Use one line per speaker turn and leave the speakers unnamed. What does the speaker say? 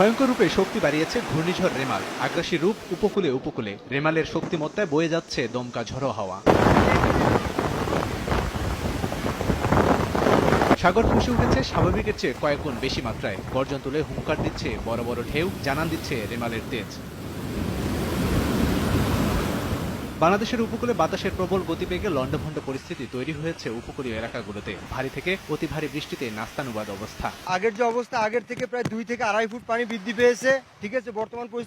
ভয়ঙ্কর রূপে শক্তি বাড়িয়েছে ঘূর্ণিঝড় রেমাল। আগ্রাসী রূপ উপকূলে উপকূলে। রেমালের শক্তিমত্তায় বয়ে যাচ্ছে দমকা ঝড়ো হাওয়া। সাগর ফুঁসে উঠেছে স্বাভাবিকের চেয়ে কয়েক গুণ বেশি মাত্রায়। গর্জন তুলে হুঙ্কার দিচ্ছে বড় বড় ঢেউ, জানান দিচ্ছে রেমালের তেজ। বাংলাদেশের উপকূলে বাতাসের প্রবল গতিবেগে লন্ডভন্ড পরিস্থিতি তৈরি হয়েছে উপকূলীয় এলাকাগুলোতে। ভারী থেকে অতি ভারী বৃষ্টিতে নাস্তানুবাদ অবস্থা।
আগের যে অবস্থা, আগের থেকে প্রায় 2 থেকে 2.5 ফুট পানি বৃদ্ধি পেয়েছে। ঠিক আছে, বর্তমান